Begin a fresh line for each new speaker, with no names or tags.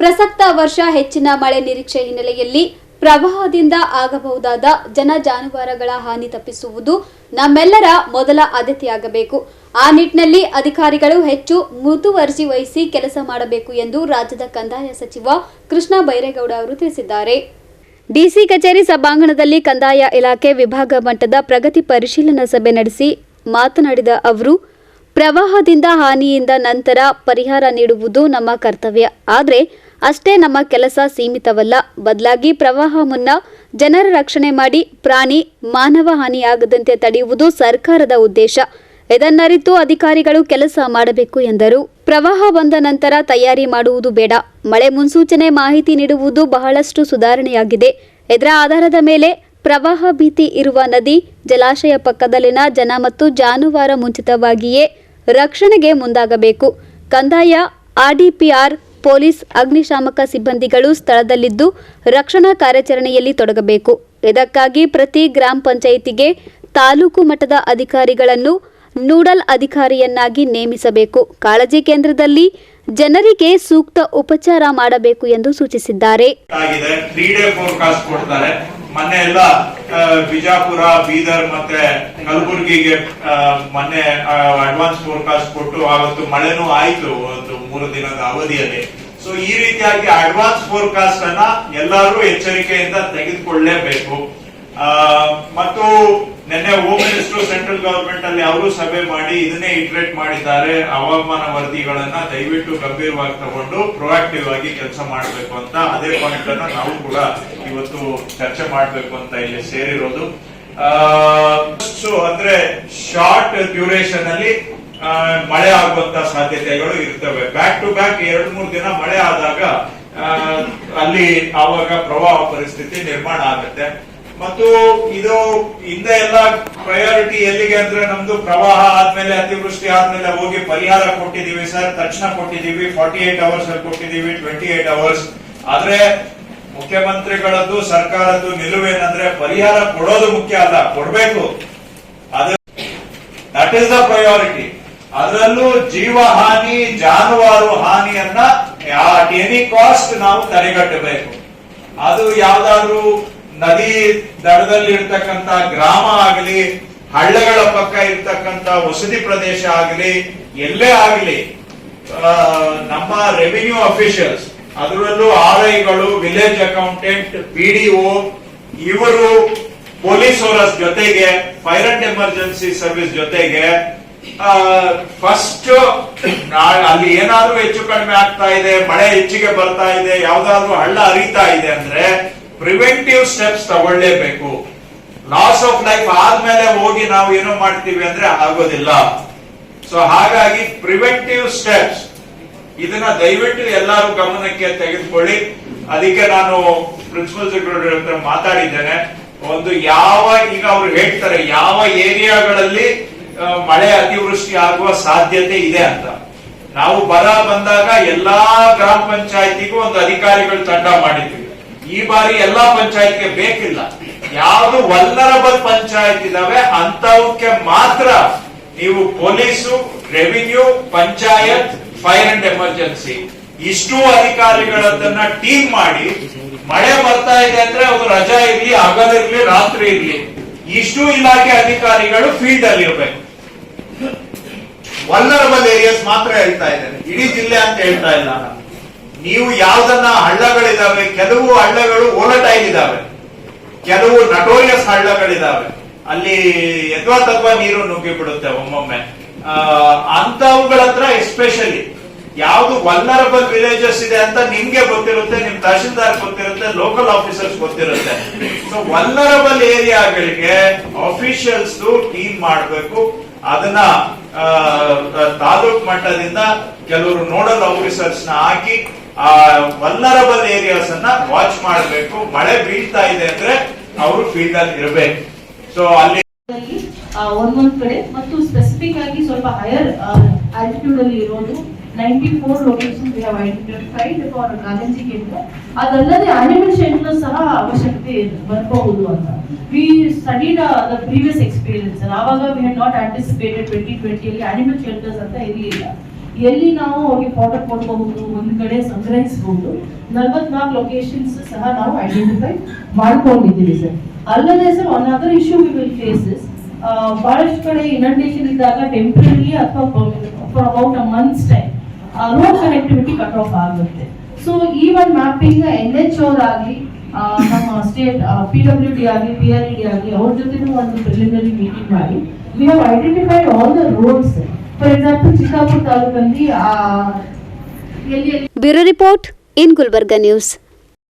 ಪ್ರಸಕ್ತ ವರ್ಷ ಹೆಚ್ಚಿನ ಮಳೆ ನಿರೀಕ್ಷೆ ಹಿನ್ನೆಲೆಯಲ್ಲಿ ಪ್ರವಾಹದಿಂದ ಆಗಬಹುದಾದ ಜನ ಜಾನುವಾರುಗಳ ಹಾನಿ ತಪ್ಪಿಸುವುದು ನಮ್ಮೆಲ್ಲರ ಮೊದಲ ಆದ್ಯತೆಯಾಗಬೇಕು. ಆ ನಿಟ್ಟಿನಲ್ಲಿ ಅಧಿಕಾರಿಗಳು ಹೆಚ್ಚು ಮುತುವರ್ಜಿ ವಹಿಸಿ ಕೆಲಸ ಮಾಡಬೇಕು ಎಂದು ರಾಜ್ಯದ ಕಂದಾಯ ಸಚಿವ ಕೃಷ್ಣ ಬೈರೇಗೌಡ ಅವರು ತಿಳಿಸಿದ್ದಾರೆ. ಡಿಸಿ ಕಚೇರಿ ಸಭಾಂಗಣದಲ್ಲಿ ಕಂದಾಯ ಇಲಾಖೆ ವಿಭಾಗ ಮಟ್ಟದ ಪ್ರಗತಿ ಪರಿಶೀಲನಾ ಸಭೆ ನಡೆಸಿ ಮಾತನಾಡಿದ ಅವರು, ಪ್ರವಾಹದಿಂದ ಹಾನಿಯಿಂದ ನಂತರ ಪರಿಹಾರ ನೀಡುವುದು ನಮ್ಮ ಕರ್ತವ್ಯ. ಆದರೆ ಅಷ್ಟೇ ನಮ್ಮ ಕೆಲಸ ಸೀಮಿತವಲ್ಲ. ಬದಲಾಗಿ ಪ್ರವಾಹ ಮುನ್ನ ಜನರ ರಕ್ಷಣೆ ಮಾಡಿ ಪ್ರಾಣಿ ಮಾನವ ಹಾನಿಯಾಗದಂತೆ ತಡೆಯುವುದು ಸರ್ಕಾರದ ಉದ್ದೇಶ. ಇದನ್ನರಿತು ಅಧಿಕಾರಿಗಳು ಕೆಲಸ ಮಾಡಬೇಕು ಎಂದರು. ಪ್ರವಾಹ ಬಂದ ನಂತರ ತಯಾರಿ ಮಾಡುವುದು ಬೇಡ. ಮಳೆ ಮುನ್ಸೂಚನೆ ಮಾಹಿತಿ ನೀಡುವುದು ಬಹಳಷ್ಟು ಸುಧಾರಣೆಯಾಗಿದೆ. ಇದರ ಆಧಾರದ ಮೇಲೆ ಪ್ರವಾಹ ಭೀತಿ ಇರುವ ನದಿ, ಜಲಾಶಯ ಪಕ್ಕದಲ್ಲಿನ ಜನ ಮತ್ತು ಜಾನುವಾರು ಮುಂಚಿತವಾಗಿಯೇ ರಕ್ಷಣೆಗೆ ಮುಂದಾಗಬೇಕು. ಕಂದಾಯ, ಆರ್ಡಿಪಿಆರ್, ಪೊಲೀಸ್, ಅಗ್ನಿಶಾಮಕ ಸಿಬ್ಬಂದಿಗಳು ಸ್ಥಳದಲ್ಲಿದ್ದು ರಕ್ಷಣಾ ಕಾರ್ಯಾಚರಣೆಯಲ್ಲಿ ತೊಡಗಬೇಕು. ಇದಕ್ಕಾಗಿ ಪ್ರತಿ ಗ್ರಾಮ ಪಂಚಾಯಿತಿಗೆ ತಾಲೂಕು ಮಟ್ಟದ ಅಧಿಕಾರಿಗಳನ್ನು ನೂಡಲ್ ಅಧಿಕಾರಿಯನ್ನಾಗಿ ನೇಮಿಸಬೇಕು. ಕಾಳಜಿ ಕೇಂದ್ರದಲ್ಲಿ ಜನರಿಗೆ ಸೂಕ್ತ ಉಪಚಾರ ಮಾಡಬೇಕು ಎಂದು ಸೂಚಿಸಿದ್ದಾರೆ.
ಮೊನ್ನೆ ಎಲ್ಲ ಬಿಜಾಪುರ, ಬೀದರ್ ಮತ್ತೆ ಕಲಬುರಗಿಗೆ ಮೊನ್ನೆ ಅಡ್ವಾನ್ಸ್ ಫೋರ್ಕಾಸ್ಟ್ ಕೊಟ್ಟು ಅವತ್ತು ಮಳೆನೂ ಆಯ್ತು ಒಂದು 3 ದಿನದ ಅವಧಿಯಲ್ಲಿ. ಸೊ ಈ ರೀತಿಯಾಗಿ ಅಡ್ವಾನ್ಸ್ ಫೋರ್ಕಾಸ್ಟ್ ಅನ್ನ ಎಲ್ಲರೂ ಎಚ್ಚರಿಕೆಯಿಂದ ತೆಗೆದುಕೊಳ್ಳಲೇಬೇಕು. ಮತ್ತು ನಿನ್ನೆ ಹೋಮ್ ಮಿನಿಸ್ಟರ್ ಸೆಂಟ್ರಲ್ ಗವರ್ಮೆಂಟ್ ಅಲ್ಲಿ ಅವರು ಸಭೆ ಮಾಡಿ ಇದನ್ನೇ ಇಟ್ರೇಟ್ ಮಾಡಿದ್ದಾರೆ. ಹವಾಮಾನ ವರದಿಗಳನ್ನ ದಯವಿಟ್ಟು ಗಂಭೀರವಾಗಿ ತಗೊಂಡು ಪ್ರೊಆಕ್ಟಿವ್ ಆಗಿ ಕೆಲಸ ಮಾಡಬೇಕು ಅಂತ ಅದೇ ಪಾಯಿಂಟ್ ಅನ್ನ ನಾವು ಕೂಡ ಇವತ್ತು ಚರ್ಚೆ ಮಾಡಬೇಕು ಅಂತ ಇಲ್ಲಿ ಸೇರಿರೋದು. ಅಂದ್ರೆ ಶಾರ್ಟ್ ಡ್ಯೂರೇಷನ್ ಅಲ್ಲಿ ಮಳೆ ಆಗುವಂತ ಸಾಧ್ಯತೆಗಳು ಇರ್ತವೆ. ಬ್ಯಾಕ್ ಟು ಬ್ಯಾಕ್ 2-3 ದಿನ ಮಳೆ ಆದಾಗ ಅಲ್ಲಿ ಆವಾಗ ಪ್ರವಾಹ ಪರಿಸ್ಥಿತಿ ನಿರ್ಮಾಣ ಆಗುತ್ತೆ. ಮತ್ತು ಇದು ಹಿಂದೆ ಎಲ್ಲ ಪ್ರಯಾರಿಟಿ ಎಲ್ಲಿಗೆ ಅಂದ್ರೆ ನಮ್ದು ಪ್ರವಾಹ ಆದ್ಮೇಲೆ ಅತಿವೃಷ್ಟಿ ಆದ್ಮೇಲೆ ಹೋಗಿ ಪರಿಹಾರ ಕೊಟ್ಟಿದೀವಿ ಸರ್, ತಕ್ಷಣ ಕೊಟ್ಟಿದೀವಿ, 48 ಅವರ್ಸ್ ಅಲ್ಲಿ ಕೊಟ್ಟಿದೀವಿ, 28 ಅವರ್ಸ್. ಆದ್ರೆ ಮುಖ್ಯಮಂತ್ರಿಗಳದ್ದು ಸರ್ಕಾರದ್ದು ನಿಲುವೇನಂದ್ರೆ ಪರಿಹಾರ ಕೊಡೋದು ಮುಖ್ಯ ಅಲ್ಲ, ಕೊಡ್ಬೇಕು, ಅದು ದಟ್ ಇಸ್ ದ ಪ್ರಯಾರಿಟಿ. ಅದರಲ್ಲೂ ಜೀವ ಹಾನಿ, ಜಾನುವಾರು ಹಾನಿಯನ್ನ ಅಟ್ ಎನಿ ಕಾಸ್ಟ್ ನಾವು ತಡೆಗಟ್ಟಬೇಕು. ಅದು ಯಾವ್ದಾದ್ರು ನದಿ ದಡದಲ್ಲಿ ಇರ್ತಕ್ಕಂತ ಗ್ರಾಮ ಆಗಲಿ, ಹಳ್ಳಗಳ ಪಕ್ಕ ಇರ್ತಕ್ಕಂತ ವಸತಿ ಪ್ರದೇಶ ಆಗಲಿ, ಎಲ್ಲೇ ಆಗಲಿ, ನಮ್ಮ ರೆವಿನ್ಯೂ ಅಫಿಷಿಯಲ್ಸ್, ಅದರಲ್ಲೂ ಆರ್ಐಗಳು, ವಿಲೇಜ್ ಅಕೌಂಟೆಂಟ್, ಪಿಡಿಒ, ಇವರು ಪೊಲೀಸ್ ಅವರ ಜೊತೆಗೆ, ಫೈರ್ ಅಂಡ್ ಎಮರ್ಜೆನ್ಸಿ ಸರ್ವಿಸ್ ಜೊತೆಗೆ ಫಸ್ಟ್ ಅಲ್ಲಿ ಏನಾದ್ರೂ ಹೆಚ್ಚು ಕಡಿಮೆ ಆಗ್ತಾ ಇದೆ, ಮಳೆ ಹೆಚ್ಚಿಗೆ ಬರ್ತಾ ಇದೆ, ಯಾವ್ದಾದ್ರು ಹಳ್ಳ ಹರಿತಾ ಇದೆ ಅಂದ್ರೆ ಪ್ರಿವೆಂಟಿವ್ ಸ್ಟೆಪ್ಸ್ ತಗೊಳ್ಳೇಬೇಕು. ಲಾಸ್ ಆಫ್ ಲೈಫ್ ಆದ್ಮೇಲೆ ಹೋಗಿ ನಾವು ಏನೋ ಮಾಡ್ತೀವಿ ಅಂದ್ರೆ ಆಗೋದಿಲ್ಲ. ಸೊ ಹಾಗಾಗಿ ಪ್ರಿವೆಂಟಿವ್ ಸ್ಟೆಪ್ಸ್ ಇದನ್ನ ದಯವಿಟ್ಟು ಎಲ್ಲರೂ ಗಮನಕ್ಕೆ ತೆಗೆದುಕೊಳ್ಳಿ. ಅದಕ್ಕೆ ನಾನು ಪ್ರಿನ್ಸಿಪಲ್ ಸೆಕ್ರೆಟರಿ ಹತ್ರ ಮಾತಾಡಿದ್ದೇನೆ. ಒಂದು ಈಗ ಅವ್ರು ಹೇಳ್ತಾರೆ ಯಾವ ಏರಿಯಾಗಳಲ್ಲಿ ಮಳೆ ಅತಿವೃಷ್ಟಿ ಆಗುವ ಸಾಧ್ಯತೆ ಇದೆ ಅಂತ. ನಾವು ಬರ ಬಂದಾಗ ಎಲ್ಲಾ ಗ್ರಾಮ ಪಂಚಾಯತಿಗೂ ಒಂದು ಅಧಿಕಾರಿಗಳು ತಂಡ ಮಾಡಿದ್ವಿ. ಈ ಬಾರಿ ಎಲ್ಲಾ ಪಂಚಾಯತ್ಗೆ ಬೇಕಿಲ್ಲ. ಯಾವುದು ವಲ್ನರಬಲ್ ಪಂಚಾಯತ್ ಇದಾವೆ ಅಂತವಕ್ಕೆ ಮಾತ್ರ ನೀವು police, revenue, panchayat, fire and emergency ಇಷ್ಟು ಅಧಿಕಾರಿಗಳನ್ನ ಟೀಮ್ ಮಾಡಿ, ಮಳೆ ಬರ್ತಾ ಇದೆ ಅಂದ್ರೆ ಅದು ರಜಾ ಇರ್ಲಿ, ಹಗಲಿರ್ಲಿ, ರಾತ್ರಿ ಇರ್ಲಿ, ಇಷ್ಟು ಇಲಾಖೆ ಅಧಿಕಾರಿಗಳು ಫೀಲ್ಡ್ ಅಲ್ಲಿ ಇರಬೇಕು. ವಲ್ನರಬಲ್ ಏರಿಯಾಸ್ ಮಾತ್ರ ಹೇಳ್ತಾ ಇದ್ದೇನೆ, ಇಡೀ ಜಿಲ್ಲೆ ಅಂತ ಹೇಳ್ತಾ ಇಲ್ಲ ನಾನು. ನೀವು ಯಾವ್ದನ್ನ ಹಳ್ಳಗಳಿದಾವೆ, ಕೆಲವು ಹಳ್ಳಗಳು ಓಲಟೈಲ್ ಇದಾವೆ, ಕೆಲವು ನಟೋರಿಯಸ್ ಹಳ್ಳಗಳಿದಾವೆ, ಅಲ್ಲಿ ಯಥವಾ ನೀರು ನುಗ್ಗಿ ಬಿಡುತ್ತೆ ಒಮ್ಮೊಮ್ಮೆ. ಅಂತವುಗಳ ಹತ್ರ ಎಸ್ಪೆಷಲಿ ಯಾವ್ದು ವಲ್ನರಬಲ್ ವಿಲೇಜಸ್ ಇದೆ ಅಂತ ನಿಮ್ಗೆ ಗೊತ್ತಿರುತ್ತೆ, ನಿಮ್ ತಹಶೀಲ್ದಾರ್ ಗೊತ್ತಿರುತ್ತೆ, ಲೋಕಲ್ ಆಫೀಸರ್ಸ್ ಗೊತ್ತಿರುತ್ತೆ. ಸೊ ವಲ್ನರಬಲ್ ಏರಿಯಾಗಳಿಗೆ ಆಫೀಷಿಯಲ್ಸ್ ಟೀಮ್ ಮಾಡಬೇಕು. ಅದನ್ನ ತಾಲೂಕ್ ಮಟ್ಟದಿಂದ ಕೆಲವರು ನೋಡಲ್ ಆಫೀಸರ್ಸ್ ನ ಹಾಕಿ ಆ ವಲ್ನರಬಲ್ ಏರಿಯಾಸ್ ಅನ್ನ ವಾಚ್ ಮಾಡಬೇಕು. ಮಳೆ ಬೀಳ್ತಾ ಇದೆ ಅಂದ್ರೆ ಅವರು ಫೀಲ್ಡ್ ಅಲ್ಲಿ ಇರಬೇಕು. ಸೊ ಅಲ್ಲಿ
ಒಂದೊಂದ್ ಕಡೆ ಮತ್ತು ಸ್ಪೆಸಿಫಿಕ್ ಆಗಿ ಸ್ವಲ್ಪ ಹೈಯರ್ ಆಲ್ಟಿಟ್ಯೂಡ್ ಅಲ್ಲಿ ಇರೋದು 94 location we have identified for ಕಾಳಜಿ ಕೇಂದ್ರ. ಅದಲ್ಲದೆ ಆನಿಮಲ್ ಶೆಲ್ಟರ್ ಸಹ ಅವಶ್ಯಕತೆ ಬರಬಹುದು ಅಂತ. V studied the previous experience. ಆವಾಗ ವಿ ಹ್ಯಾಡ್ ನಾಟ್ ಆಂಟಿಸಿಪೇಟೆಡ್ 2020 ಅಲ್ಲಿ ಆನಿಮಲ್ ಶೆಲ್ಟರ್ಸ್ ಅಂತ ಇರಲಿಲ್ಲ. ಎಲ್ಲಿ ನಾವು ಅವ್ರಿಗೆ ಫೋಟೋ ಕೊಡ್ಬಹುದು, ಒಂದ್ ಕಡೆ ಸಂಗ್ರಹಿಸಬಹುದು. 44 ಲೊಕೇಶನ್ಸ್ ಸಹ ನಾವು ಐಡೆಂಟಿಫೈ ಮಾಡ್ಕೊಂಡಿದ್ದೀವಿ ಸರ್. ಅಲ್ಲದೆ sir one other issue we will face is ಬಹಳಷ್ಟು ಕಡೆ ಇನಂಡೇಷನ್ ಇದ್ದಾಗ ಟೆಂಪರರಿ ಅಥವಾ for about a months time road connectivity cut off ಆಗುತ್ತೆ. ಸೊ ಈ ಒಂದು ಮ್ಯಾಪಿಂಗ್ NH ಆಗಲಿ ನಮ್ಮ ಸ್ಟೇಟ್ PWD ಆಗಲಿ PRED ಆಗಲಿ ಅವ್ರ ಜೊತೆ ಒಂದು ಪ್ರಿಲಿಮಿನರಿ ಮೀಟಿಂಗ್ ಮಾಡಿ we have identified all the roads. For example Chittapur ತಾಲೂಕಲ್ಲಿ ಎಲ್ಲಿ
bureau report in Gulbarga news.